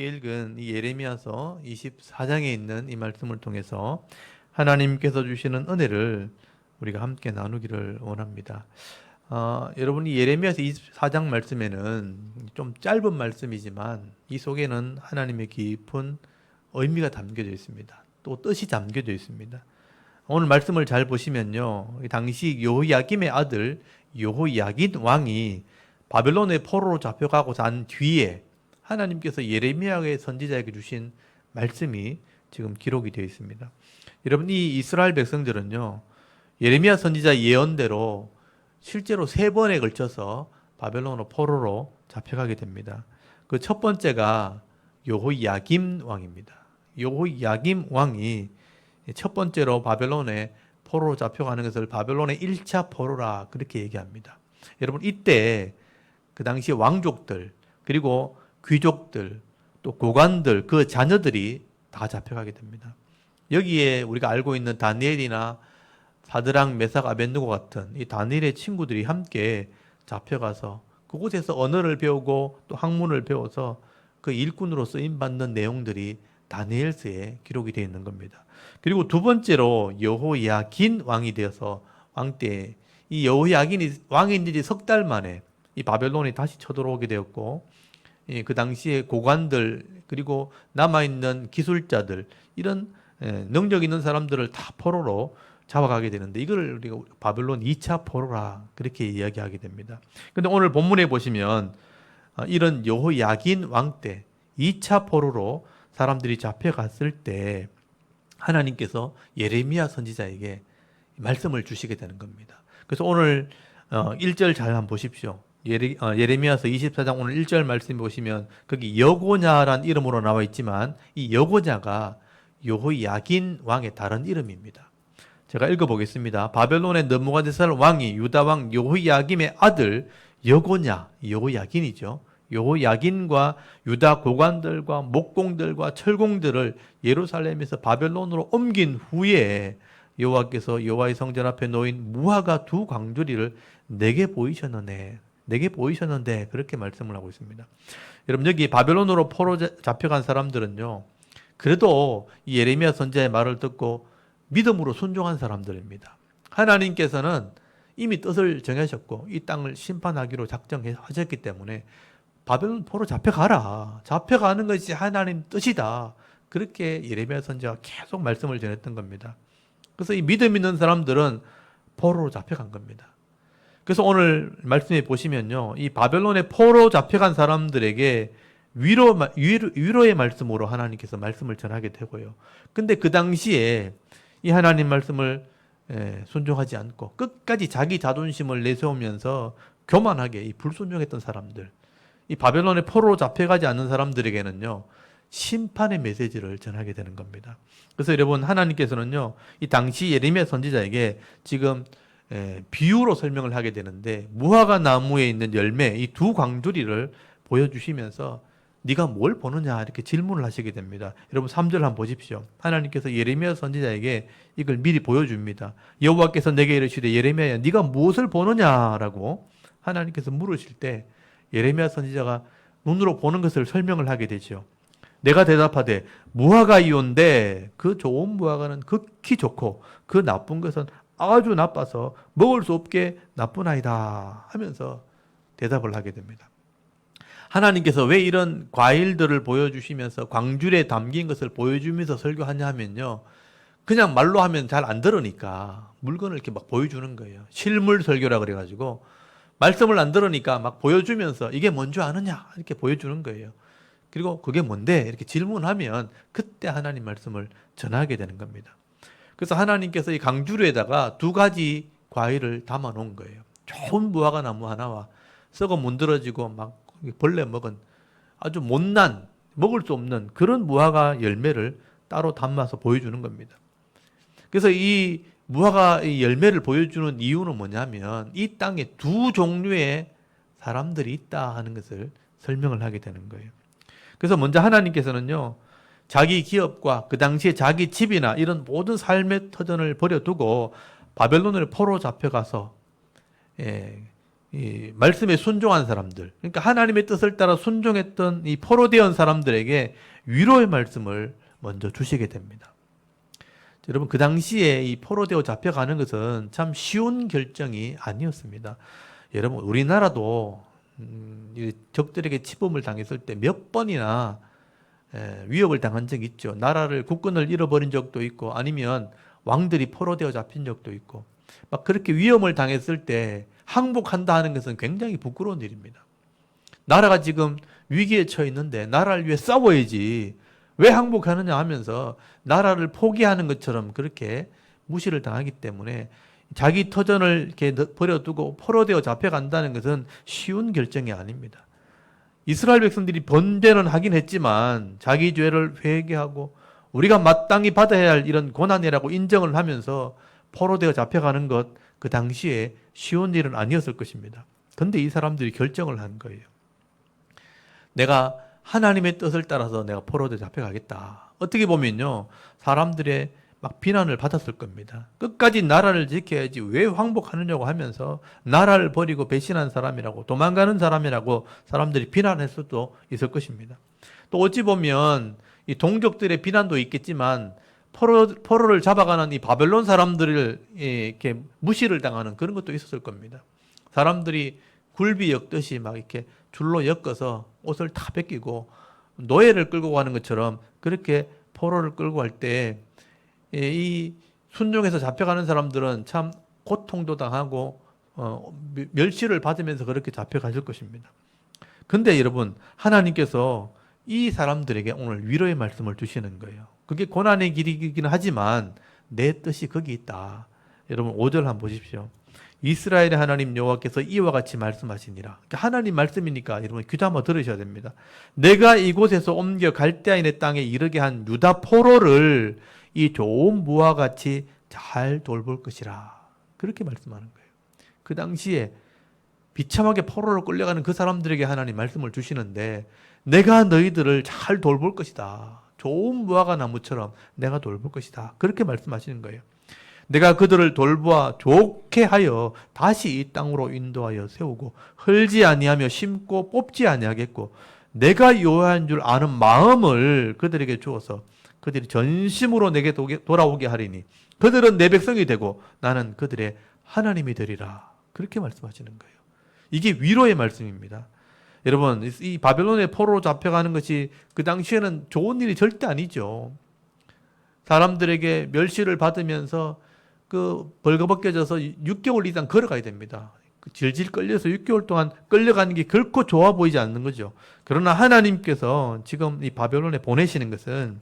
함께 읽은 이 예레미야서 24장에 있는 이 말씀을 통해서 하나님께서 주시는 은혜를 우리가 함께 나누기를 원합니다. 여러분이 예레미야서 24장 말씀에는 좀 짧은 말씀이지만 이 속에는 하나님의 깊은 의미가 담겨져 있습니다. 또 뜻이 담겨져 있습니다. 오늘 말씀을 잘 보시면요, 당시 여호야김의 아들 여호야긴 왕이 바벨론의 포로로 잡혀가고 난 뒤에 하나님께서 예레미야의 선지자에게 주신 말씀이 지금 기록이 되어 있습니다. 여러분, 이 이스라엘 백성들은요, 예레미야 선지자 예언대로 실제로 3번에 걸쳐서 바벨론으로 포로로 잡혀가게 됩니다. 그 첫 번째가 여호야김 왕입니다. 여호야김 왕이 첫 번째로 바벨론에 포로로 잡혀가는 것을 바벨론의 1차 포로라 그렇게 얘기합니다. 여러분, 이때 그 당시 왕족들, 그리고 귀족들, 또 고관들, 그 자녀들이 다 잡혀가게 됩니다. 여기에 우리가 알고 있는 다니엘이나 사드락, 메삭, 아벳느고 같은 이 다니엘의 친구들이 함께 잡혀가서 그곳에서 언어를 배우고 또 학문을 배워서 그 일꾼으로 쓰임받는 내용들이 다니엘서에 기록이 되어 있는 겁니다. 그리고 두 번째로 여호야긴 왕이 되어서 왕 때 이 여호야긴이 왕인 지 석 달 만에 이 바벨론이 다시 쳐들어오게 되었고, 그 당시에 고관들 그리고 남아있는 기술자들, 이런 능력 있는 사람들을 다 포로로 잡아가게 되는데, 이걸 우리가 바벨론 2차 포로라 그렇게 이야기하게 됩니다. 근데 오늘 본문에 보시면 이런 여호야긴 왕 때 2차 포로로 사람들이 잡혀갔을 때 하나님께서 예레미야 선지자에게 말씀을 주시게 되는 겁니다. 그래서 오늘 1절 잘 한번 보십시오. 예레미야서 24장 오늘 1절 말씀 보시면 거기 여고냐란 이름으로 나와 있지만 이 여고냐가 여호야긴 왕의 다른 이름입니다. 제가 읽어보겠습니다. 바벨론의 느부갓네살 왕이 유다 왕 여호야김의 아들 여고냐, 여호야긴이죠. 여호야긴과 유다 고관들과 목공들과 철공들을 예루살렘에서 바벨론으로 옮긴 후에 여호와께서 여호와의 성전 앞에 놓인 무화과 2광주리를 내게 보이셨는데 그렇게 말씀을 하고 있습니다. 여러분, 여기 바벨론으로 포로 잡혀간 사람들은요, 그래도 이 예레미야 선지자의 말을 듣고 믿음으로 순종한 사람들입니다. 하나님께서는 이미 뜻을 정하셨고 이 땅을 심판하기로 작정하셨기 때문에 바벨론 포로 잡혀가라. 잡혀가는 것이 하나님 뜻이다. 그렇게 예레미야 선지자가 계속 말씀을 전했던 겁니다. 그래서 이 믿음 있는 사람들은 포로로 잡혀간 겁니다. 그래서 오늘 말씀에 보시면요, 이 바벨론에 포로 잡혀간 사람들에게 위로의 말씀으로 하나님께서 말씀을 전하게 되고요. 근데 그 당시에 이 하나님 말씀을 순종하지 않고 끝까지 자기 자존심을 내세우면서 교만하게 이 불순종했던 사람들, 이 바벨론에 포로로 잡혀가지 않는 사람들에게는요, 심판의 메시지를 전하게 되는 겁니다. 그래서 여러분, 하나님께서는요, 이 당시 예레미야 선지자에게 지금 비유로 설명을 하게 되는데, 무화과 나무에 있는 열매, 이 2광주리를 보여주시면서 네가 뭘 보느냐 이렇게 질문을 하시게 됩니다. 여러분, 3절 한번 보십시오. 하나님께서 예레미야 선지자에게 이걸 미리 보여줍니다. 여호와께서 내게 이르시되 예레미야야, 네가 무엇을 보느냐라고 하나님께서 물으실 때 예레미야 선지자가 눈으로 보는 것을 설명을 하게 되죠. 내가 대답하되 무화과이온데 그 좋은 무화과는 극히 좋고 그 나쁜 것은 아주 나빠서 먹을 수 없게 나쁘나이다 하면서 대답을 하게 됩니다. 하나님께서 왜 이런 과일들을 보여주시면서 광줄에 담긴 것을 보여주면서 설교하냐 하면요, 그냥 말로 하면 잘 안 들으니까 물건을 이렇게 막 보여주는 거예요. 실물 설교라 그래가지고 말씀을 안 들으니까 막 보여주면서 이게 뭔지 아느냐 이렇게 보여주는 거예요. 그리고 그게 뭔데 이렇게 질문하면 그때 하나님 말씀을 전하게 되는 겁니다. 그래서 하나님께서 이 강주리에다가 2가지 과일을 담아 놓은 거예요. 좋은 무화과 나무 하나와 썩어 문드러지고 막 벌레 먹은 아주 못난, 먹을 수 없는 그런 무화과 열매를 따로 담아서 보여주는 겁니다. 그래서 이 무화과 열매를 보여주는 이유는 뭐냐면 이 땅에 2 종류의 사람들이 있다 하는 것을 설명을 하게 되는 거예요. 그래서 먼저 하나님께서는요, 자기 기업과 그 당시에 자기 집이나 이런 모든 삶의 터전을 버려두고 바벨론을 포로 잡혀가서 이 말씀에 순종한 사람들, 그러니까 하나님의 뜻을 따라 순종했던 이 포로되어 사람들에게 위로의 말씀을 먼저 주시게 됩니다. 여러분, 그 당시에 이 포로되어 잡혀가는 것은 참 쉬운 결정이 아니었습니다. 여러분, 우리나라도 이 적들에게 치범을 당했을 때 몇 번이나 위협을 당한 적이 있죠. 나라를, 국권을 잃어버린 적도 있고, 아니면 왕들이 포로되어 잡힌 적도 있고, 막 그렇게 위험을 당했을 때 항복한다 하는 것은 굉장히 부끄러운 일입니다. 나라가 지금 위기에 처해 있는데 나라를 위해 싸워야지 왜 항복하느냐 하면서 나라를 포기하는 것처럼 그렇게 무시를 당하기 때문에 자기 터전을 이렇게 버려두고 포로되어 잡혀간다는 것은 쉬운 결정이 아닙니다. 이스라엘 백성들이 번제는 하긴 했지만 자기 죄를 회개하고 우리가 마땅히 받아야 할 이런 고난이라고 인정을 하면서 포로되어 잡혀가는 것, 그 당시에 쉬운 일은 아니었을 것입니다. 근데 이 사람들이 결정을 한 거예요. 내가 하나님의 뜻을 따라서 내가 포로되어 잡혀가겠다. 어떻게 보면요, 사람들의 막 비난을 받았을 겁니다. 끝까지 나라를 지켜야지 왜 항복하느냐고 하면서 나라를 버리고 배신한 사람이라고, 도망가는 사람이라고 사람들이 비난할 수도 있을 것입니다. 또 어찌 보면 이 동족들의 비난도 있겠지만 포로를 잡아가는 이 바벨론 사람들을 이렇게 무시를 당하는 그런 것도 있었을 겁니다. 사람들이 굴비 엮듯이 막 이렇게 줄로 엮어서 옷을 다 뺏기고 노예를 끌고 가는 것처럼 그렇게 포로를 끌고 갈 때 이 순종해서 잡혀가는 사람들은 참 고통도 당하고 멸시를 받으면서 그렇게 잡혀가실 것입니다. 근데 여러분, 하나님께서 이 사람들에게 오늘 위로의 말씀을 주시는 거예요. 그게 고난의 길이긴 하지만 내 뜻이 거기 있다. 여러분 5절 한번 보십시오. 이스라엘의 하나님 여호와께서 이와 같이 말씀하시니라. 하나님 말씀이니까 여러분 귀 담아 들으셔야 됩니다. 내가 이곳에서 옮겨 갈대아인의 땅에 이르게 한 유다 포로를 이 좋은 무와 같이 잘 돌볼 것이라. 그렇게 말씀하는 거예요. 그 당시에 비참하게 포로로 끌려가는 그 사람들에게 하나님 말씀을 주시는데 내가 너희들을 잘 돌볼 것이다. 좋은 무화과 나무처럼 내가 돌볼 것이다. 그렇게 말씀하시는 거예요. 내가 그들을 돌보아 좋게 하여 다시 이 땅으로 인도하여 세우고 헐지 아니하며 심고 뽑지 아니하겠고 내가 여호와인 줄 아는 마음을 그들에게 주어서 그들이 전심으로 내게 돌아오게 하리니 그들은 내 백성이 되고 나는 그들의 하나님이 되리라. 그렇게 말씀하시는 거예요. 이게 위로의 말씀입니다. 여러분, 이 바벨론의 포로로 잡혀가는 것이 그 당시에는 좋은 일이 절대 아니죠. 사람들에게 멸시를 받으면서 그 벌거벗겨져서 6개월 이상 걸어가야 됩니다. 질질 끌려서 6개월 동안 끌려가는 게 결코 좋아 보이지 않는 거죠. 그러나 하나님께서 지금 이 바벨론에 보내시는 것은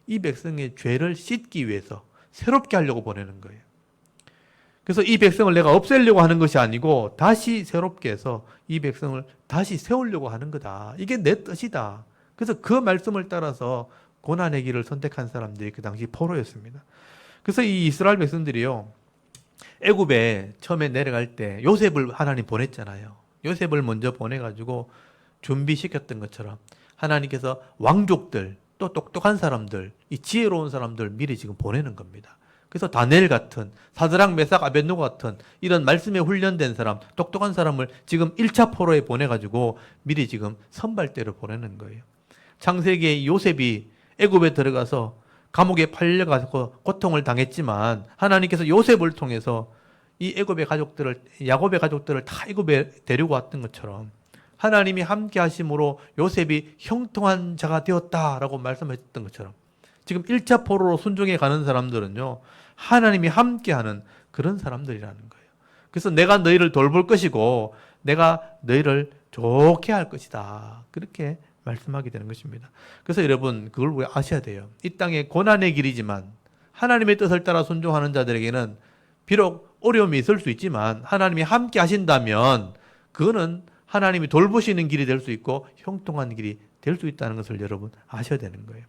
이 백성의 죄를 씻기 위해서 새롭게 하려고 보내는 거예요. 그래서 이 백성을 내가 없애려고 하는 것이 아니고 다시 새롭게 해서 이 백성을 다시 세우려고 하는 거다. 이게 내 뜻이다. 그래서 그 말씀을 따라서 고난의 길을 선택한 사람들이 그 당시 포로였습니다. 그래서 이 이스라엘 백성들이요, 애굽에 처음에 내려갈 때 요셉을 하나님 보냈잖아요. 요셉을 먼저 보내가지고 준비시켰던 것처럼 하나님께서 왕족들, 또 똑똑한 사람들, 이 지혜로운 사람들 미리 지금 보내는 겁니다. 그래서 다니엘 같은, 사드락 메삭 아벳느고 같은 이런 말씀에 훈련된 사람, 똑똑한 사람을 지금 1차 포로에 보내가지고 미리 지금 선발대로 보내는 거예요. 창세기에 요셉이 애굽에 들어가서 감옥에 팔려가지고 고통을 당했지만 하나님께서 요셉을 통해서 이 애굽의 가족들을, 야곱의 가족들을 다 애굽에 데리고 왔던 것처럼 하나님이 함께 하심으로 요셉이 형통한 자가 되었다라고 말씀하셨던 것처럼 지금 1차 포로로 순종해 가는 사람들은요, 하나님이 함께하는 그런 사람들이라는 거예요. 그래서 내가 너희를 돌볼 것이고 내가 너희를 좋게 할 것이다. 그렇게 말씀하게 되는 것입니다. 그래서 여러분 그걸 아셔야 돼요. 이 땅의 고난의 길이지만 하나님의 뜻을 따라 순종하는 자들에게는 비록 어려움이 있을 수 있지만 하나님이 함께 하신다면 그거는 하나님이 돌보시는 길이 될 수 있고 형통한 길이 될 수 있다는 것을 여러분 아셔야 되는 거예요.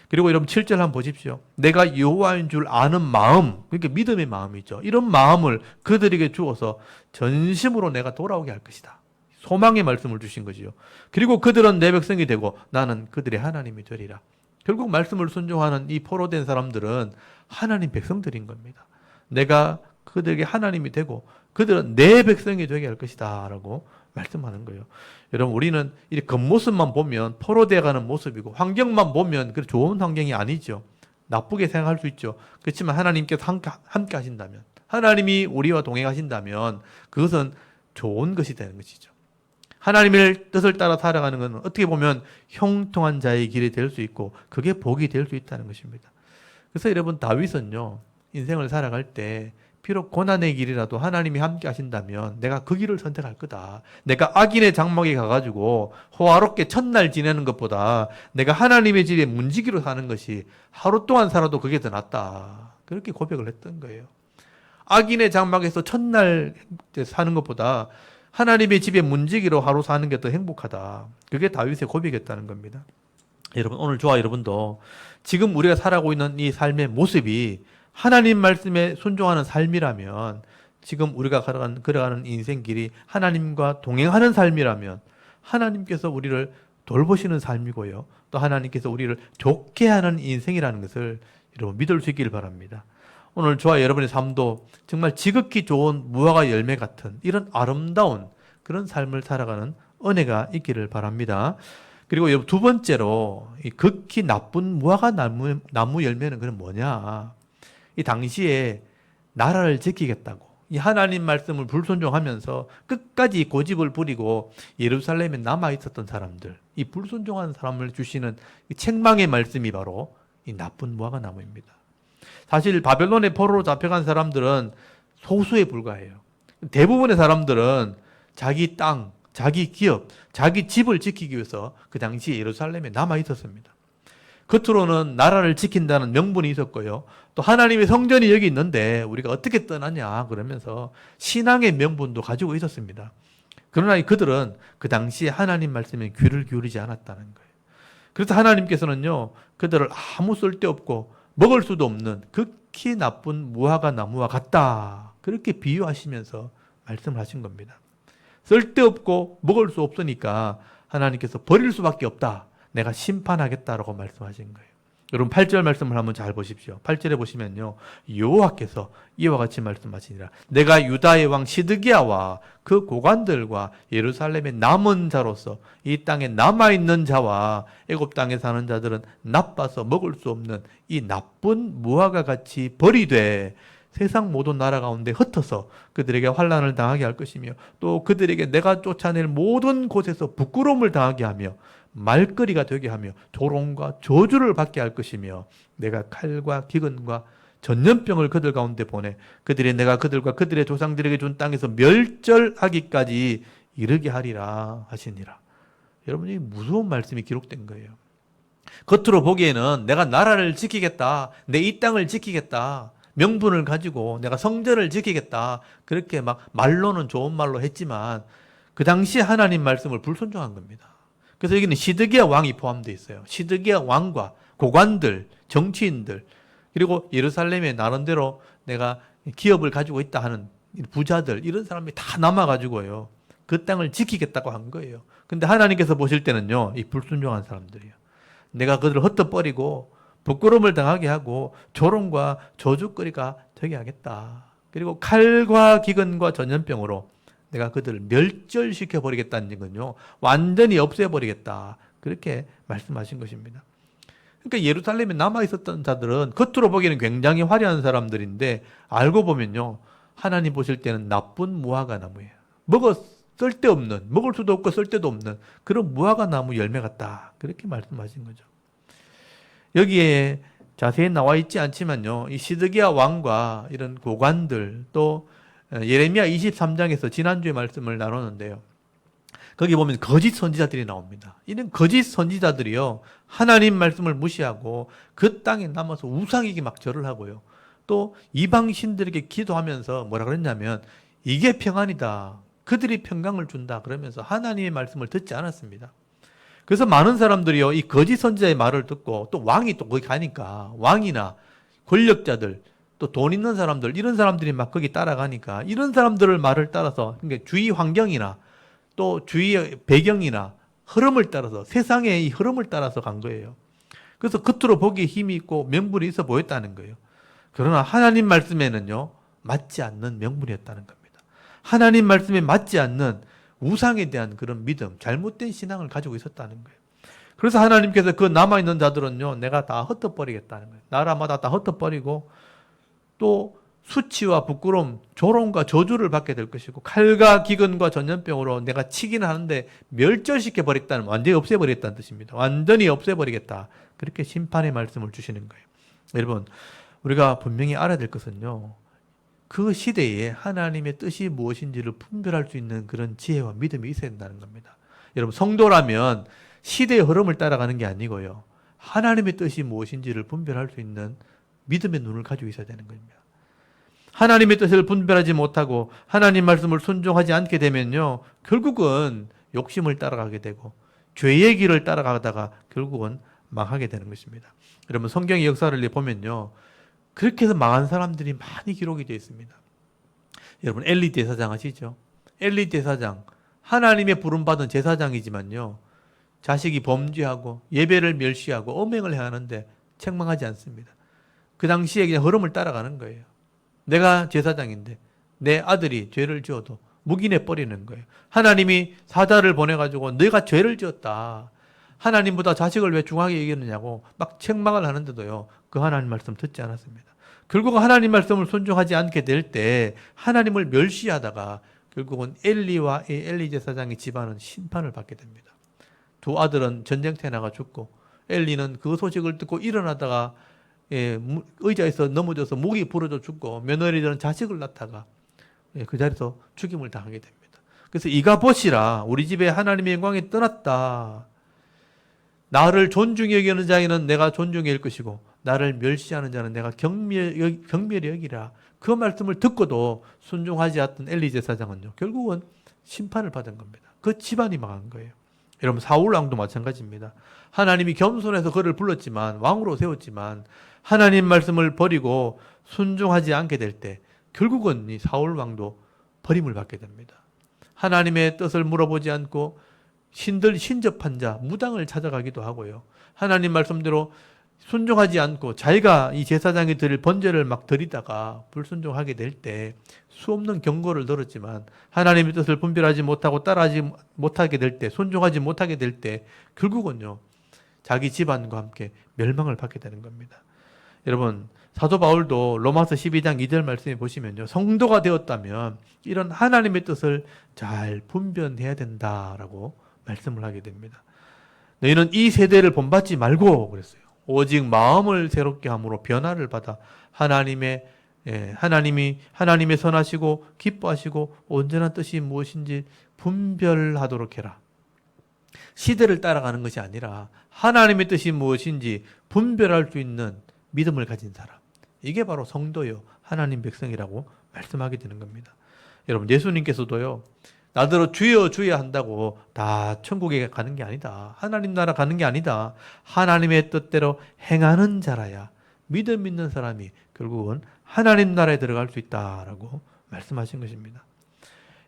그리고 여러분 7절 한번 보십시오. 내가 여호와인 줄 아는 마음, 그러니까 믿음의 마음이죠. 이런 마음을 그들에게 주어서 전심으로 내가 돌아오게 할 것이다. 소망의 말씀을 주신 거지요. 그리고 그들은 내 백성이 되고 나는 그들의 하나님이 되리라. 결국 말씀을 순종하는 이 포로된 사람들은 하나님 백성들인 겁니다. 내가 그들에게 하나님이 되고 그들은 내 백성이 되게 할 것이다 라고 말씀하는 거예요. 여러분, 우리는 이 겉모습만 보면 포로되어가는 모습이고 환경만 보면 그 좋은 환경이 아니죠. 나쁘게 생각할 수 있죠. 그렇지만 하나님께서 함께 하신다면, 하나님이 우리와 동행하신다면 그것은 좋은 것이 되는 것이죠. 하나님의 뜻을 따라 살아가는 것은 어떻게 보면 형통한 자의 길이 될 수 있고 그게 복이 될 수 있다는 것입니다. 그래서 여러분, 다윗은요, 인생을 살아갈 때 비록 고난의 길이라도 하나님이 함께 하신다면 내가 그 길을 선택할 거다. 내가 악인의 장막에 가가지고 호화롭게 첫날 지내는 것보다 내가 하나님의 집에 문지기로 사는 것이 하루 동안 살아도 그게 더 낫다. 그렇게 고백을 했던 거예요. 악인의 장막에서 첫날 사는 것보다 하나님의 집에 문지기로 하루 사는 게 더 행복하다. 그게 다윗의 고백이었다는 겁니다. 여러분, 오늘 저와 여러분도 지금 우리가 살아가고 있는 이 삶의 모습이 하나님 말씀에 순종하는 삶이라면, 지금 우리가 걸어가는 인생길이 하나님과 동행하는 삶이라면 하나님께서 우리를 돌보시는 삶이고요, 또 하나님께서 우리를 좋게 하는 인생이라는 것을 여러분 믿을 수 있기를 바랍니다. 오늘 저와 여러분의 삶도 정말 지극히 좋은 무화과 열매 같은 이런 아름다운 그런 삶을 살아가는 은혜가 있기를 바랍니다. 그리고 두 번째로, 이 극히 나쁜 무화과 나무 열매는 그건 뭐냐? 이 당시에 나라를 지키겠다고 이 하나님 말씀을 불순종하면서 끝까지 고집을 부리고 예루살렘에 남아 있었던 사람들, 이 불순종한 사람을 주시는 이 책망의 말씀이 바로 이 나쁜 무화과 나무입니다. 사실 바벨론의 포로로 잡혀간 사람들은 소수에 불과해요. 대부분의 사람들은 자기 땅, 자기 기업, 자기 집을 지키기 위해서 그 당시 예루살렘에 남아 있었습니다. 겉으로는 나라를 지킨다는 명분이 있었고요, 또 하나님의 성전이 여기 있는데 우리가 어떻게 떠나냐 그러면서 신앙의 명분도 가지고 있었습니다. 그러나 그들은 그 당시에 하나님 말씀에 귀를 기울이지 않았다는 거예요. 그래서 하나님께서는요, 그들을 아무 쓸데없고 먹을 수도 없는 극히 나쁜 무화과 나무와 같다, 그렇게 비유하시면서 말씀을 하신 겁니다. 쓸데없고 먹을 수 없으니까 하나님께서 버릴 수밖에 없다, 내가 심판하겠다라고 말씀하신 거예요. 여러분, 8절 말씀을 한번 잘 보십시오. 8절에 보시면요, 여호와께서 이와 같이 말씀하시니라. 내가 유다의 왕 시드기야와 그 고관들과 예루살렘의 남은 자로서 이 땅에 남아있는 자와 애굽 땅에 사는 자들은 나빠서 먹을 수 없는 이 나쁜 무화과 같이 버리되 세상 모든 나라 가운데 흩어서 그들에게 환난을 당하게 할 것이며, 또 그들에게 내가 쫓아낼 모든 곳에서 부끄러움을 당하게 하며 말거리가 되게 하며 조롱과 저주를 받게 할 것이며, 내가 칼과 기근과 전염병을 그들 가운데 보내 그들이 내가 그들과 그들의 조상들에게 준 땅에서 멸절하기까지 이르게 하리라 하시니라. 여러분이 무서운 말씀이 기록된 거예요. 겉으로 보기에는 내가 나라를 지키겠다, 내 이 땅을 지키겠다, 명분을 가지고 내가 성전을 지키겠다, 그렇게 막 말로는 좋은 말로 했지만 그 당시 하나님 말씀을 불순종한 겁니다. 그래서 여기는 시드기야 왕이 포함되어 있어요. 시드기야 왕과 고관들, 정치인들, 그리고 예루살렘에 나름대로 내가 기업을 가지고 있다 하는 부자들, 이런 사람이 다 남아가지고요, 그 땅을 지키겠다고 한 거예요. 근데 하나님께서 보실 때는요, 이 불순종한 사람들이에요. 내가 그들을 흩어버리고 부끄러움을 당하게 하고 조롱과 저주거리가 되게 하겠다. 그리고 칼과 기근과 전염병으로 내가 그들을 멸절시켜 버리겠다는 건요, 완전히 없애버리겠다, 그렇게 말씀하신 것입니다. 그러니까 예루살렘에 남아 있었던 자들은 겉으로 보기에는 굉장히 화려한 사람들인데 알고 보면요, 하나님 보실 때는 나쁜 무화과 나무예요. 쓸데없는, 먹을 수도 없고 쓸데도 없는 그런 무화과 나무 열매 같다, 그렇게 말씀하신 거죠. 여기에 자세히 나와 있지 않지만요, 이 시드기야 왕과 이런 고관들, 또 예레미야 23장에서 지난주에 말씀을 나눴는데요, 거기 보면 거짓 선지자들이 나옵니다. 이런 거짓 선지자들이요, 하나님 말씀을 무시하고 그 땅에 남아서 우상에게 막 절을 하고요, 또 이방 신들에게 기도하면서 뭐라 그랬냐면 이게 평안이다, 그들이 평강을 준다 그러면서 하나님의 말씀을 듣지 않았습니다. 그래서 많은 사람들이요, 이 거짓 선지자의 말을 듣고, 또 왕이 또 거기 가니까 왕이나 권력자들, 또 돈 있는 사람들, 이런 사람들이 막 거기 따라가니까 이런 사람들을 말을 따라서, 그러니까 주위 환경이나 또 주위의 배경이나 흐름을 따라서, 세상의 이 흐름을 따라서 간 거예요. 그래서 겉으로 보기에 힘이 있고 명분이 있어 보였다는 거예요. 그러나 하나님 말씀에는요, 맞지 않는 명분이었다는 겁니다. 하나님 말씀에 맞지 않는 우상에 대한 그런 믿음, 잘못된 신앙을 가지고 있었다는 거예요. 그래서 하나님께서 그 남아있는 자들은요, 내가 다 흩어버리겠다는 거예요. 나라마다 다 흩어버리고, 또 수치와 부끄러움, 조롱과 저주를 받게 될 것이고, 칼과 기근과 전염병으로 내가 치기는 하는데 멸절시켜 버렸다는, 완전히 없애버리겠다는 뜻입니다. 완전히 없애버리겠다. 그렇게 심판의 말씀을 주시는 거예요. 여러분, 우리가 분명히 알아야 될 것은요, 그 시대에 하나님의 뜻이 무엇인지를 분별할 수 있는 그런 지혜와 믿음이 있어야 된다는 겁니다. 여러분, 성도라면 시대의 흐름을 따라가는 게 아니고요, 하나님의 뜻이 무엇인지를 분별할 수 있는 믿음의 눈을 가지고 있어야 되는 겁니다. 하나님의 뜻을 분별하지 못하고 하나님 말씀을 순종하지 않게 되면요, 결국은 욕심을 따라가게 되고 죄의 길을 따라가다가 결국은 망하게 되는 것입니다. 여러분, 성경의 역사를 보면요, 그렇게 해서 망한 사람들이 많이 기록이 되어 있습니다. 여러분, 엘리 대사장 아시죠? 엘리 대사장, 하나님의 부름받은 제사장이지만요, 자식이 범죄하고 예배를 멸시하고 엄행을 행하는데 책망하지 않습니다. 그 당시에 그냥 흐름을 따라가는 거예요. 내가 제사장인데 내 아들이 죄를 지어도 묵인해 버리는 거예요. 하나님이 사자를 보내가지고 너가 죄를 지었다, 하나님보다 자식을 왜 중하게 여기느냐고 막 책망을 하는데도요, 그 하나님 말씀 듣지 않았습니다. 결국 하나님 말씀을 순종하지 않게 될 때 하나님을 멸시하다가 결국은 엘리와 이 엘리 제사장의 집안은 심판을 받게 됩니다. 두 아들은 전쟁터에 나가 죽고, 엘리는 그 소식을 듣고 일어나다가 의자에서 넘어져서 목이 부러져 죽고, 며느리들은 자식을 낳다가 그 자리에서 죽임을 당하게 됩니다. 그래서 이가 보시라, 우리 집에 하나님의 영광이 떠났다. 나를 존중히 여기는 자에는 내가 존중히 여길 것이고 나를 멸시하는 자는 내가 경멸히 여기라. 그 말씀을 듣고도 순종하지 않던 엘리 제사장은요, 결국은 심판을 받은 겁니다. 그 집안이 망한 거예요. 여러분, 사울 왕도 마찬가지입니다. 하나님이 겸손해서 그를 불렀지만, 왕으로 세웠지만 하나님 말씀을 버리고 순종하지 않게 될 때 결국은 이 사울 왕도 버림을 받게 됩니다. 하나님의 뜻을 물어보지 않고 신접한 자, 무당을 찾아가기도 하고요, 하나님 말씀대로 순종하지 않고 자기가 이 제사장이 드릴 번제를 막 드리다가 불순종하게 될 때 수없는 경고를 들었지만 하나님의 뜻을 분별하지 못하고 따라하지 못하게 될 때, 순종하지 못하게 될 때 결국은요, 자기 집안과 함께 멸망을 받게 되는 겁니다. 여러분, 사도 바울도 로마서 12장 2절 말씀에 보시면요, 성도가 되었다면 이런 하나님의 뜻을 잘 분별해야 된다라고 말씀을 하게 됩니다. 너희는 이 세대를 본받지 말고 그랬어요. 오직 마음을 새롭게 함으로 변화를 받아 하나님의 선하시고 기뻐하시고 온전한 뜻이 무엇인지 분별하도록 해라. 시대를 따라가는 것이 아니라 하나님의 뜻이 무엇인지 분별할 수 있는 믿음을 가진 사람, 이게 바로 성도요, 하나님 백성이라고 말씀하게 되는 겁니다. 여러분, 예수님께서도요, 나더러 주여 주여 한다고 다 천국에 가는 게 아니다, 하나님 나라 가는 게 아니다, 하나님의 뜻대로 행하는 자라야 믿음 있는 사람이 결국은 하나님 나라에 들어갈 수 있다라고 말씀하신 것입니다.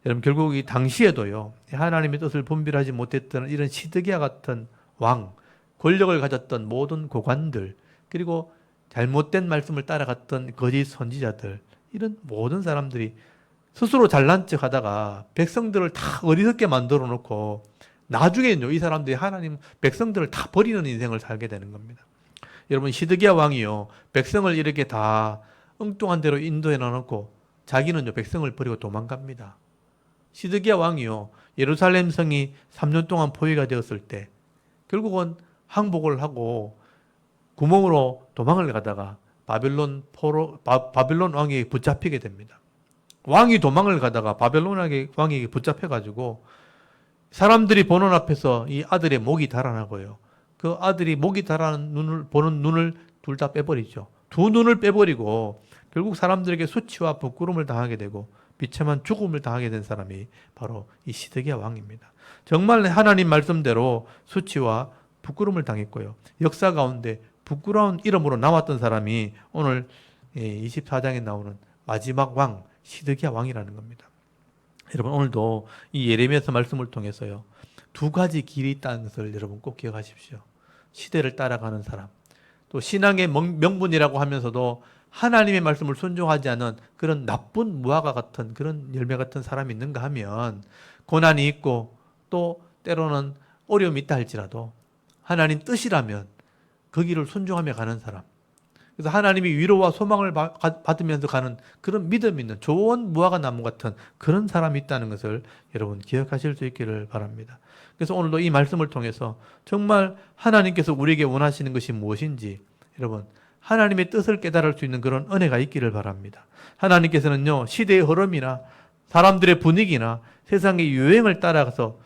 여러분, 결국 이 당시에도요, 하나님의 뜻을 분별하지 못했던 이런 시드기야 같은 왕, 권력을 가졌던 모든 고관들, 그리고 잘못된 말씀을 따라갔던 거짓 선지자들, 이런 모든 사람들이 스스로 잘난 척 하다가 백성들을 다 어리석게 만들어 놓고 나중에는요, 이 사람들이 하나님 백성들을 다 버리는 인생을 살게 되는 겁니다. 여러분, 시드기야 왕이요, 백성을 이렇게 다 엉뚱한 대로 인도해 놔놓고 자기는요, 백성을 버리고 도망갑니다. 시드기야 왕이요, 예루살렘 성이 3년 동안 포위가 되었을 때 결국은 항복을 하고 구멍으로 도망을 가다가 바벨론 왕에게 붙잡히게 됩니다. 왕이 도망을 가다가 바벨론 왕에게 붙잡혀가지고 사람들이 보는 앞에서 이 아들의 목이 달아나고요, 그 아들이 목이 달아나는 눈을 둘 다 빼버리죠. 두 눈을 빼버리고 결국 사람들에게 수치와 부끄러움을 당하게 되고 비참한 죽음을 당하게 된 사람이 바로 이 시드기야 왕입니다. 정말 하나님 말씀대로 수치와 부끄러움을 당했고요, 역사 가운데 부끄러운 이름으로 남았던 사람이 오늘 24장에 나오는 마지막 왕, 시드기야 왕이라는 겁니다. 여러분, 오늘도 이 예레미야서 말씀을 통해서요, 두 가지 길이 있다는 것을 여러분 꼭 기억하십시오. 시대를 따라가는 사람, 또 신앙의 명분이라고 하면서도 하나님의 말씀을 순종하지 않은 그런 나쁜 무화과 같은 그런 열매 같은 사람이 있는가 하면 고난이 있고 또 때로는 어려움이 있다 할지라도 하나님 뜻이라면 그 길을 순종하며 가는 사람. 그래서 하나님이 위로와 소망을 받으면서 가는 그런 믿음 있는 좋은 무화과 나무 같은 그런 사람이 있다는 것을 여러분 기억하실 수 있기를 바랍니다. 그래서 오늘도 이 말씀을 통해서 정말 하나님께서 우리에게 원하시는 것이 무엇인지 여러분 하나님의 뜻을 깨달을 수 있는 그런 은혜가 있기를 바랍니다. 하나님께서는요 시대의 흐름이나 사람들의 분위기나 세상의 유행을 따라가서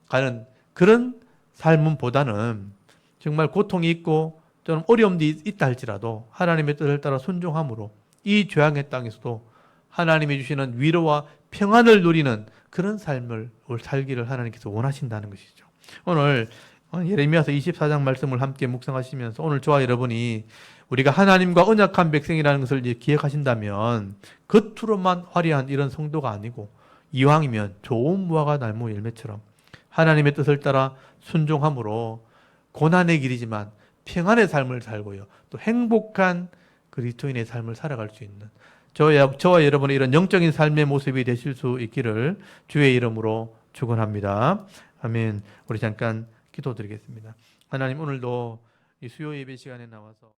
가는 그런 삶보다는 정말 고통이 있고 좀 어려움이 있다 할지라도 하나님의 뜻을 따라 순종함으로 이 죄악의 땅에서도 하나님이 주시는 위로와 평안을 누리는 그런 삶을 살기를 하나님께서 원하신다는 것이죠. 오늘 예레미야서 24장 말씀을 함께 묵상하시면서 오늘 저와 여러분이 우리가 하나님과 언약한 백성이라는 것을 이제 기억하신다면 겉으로만 화려한 이런 성도가 아니고 이왕이면 좋은 무화과 나무 열매처럼 하나님의 뜻을 따라 순종함으로 고난의 길이지만 평안의 삶을 살고요. 또 행복한 그리스도인의 삶을 살아갈 수 있는 저와 여러분의 이런 영적인 삶의 모습이 되실 수 있기를 주의 이름으로 축원합니다. 아멘. 우리 잠깐 기도드리겠습니다. 하나님 오늘도 이 수요 예배 시간에 나와서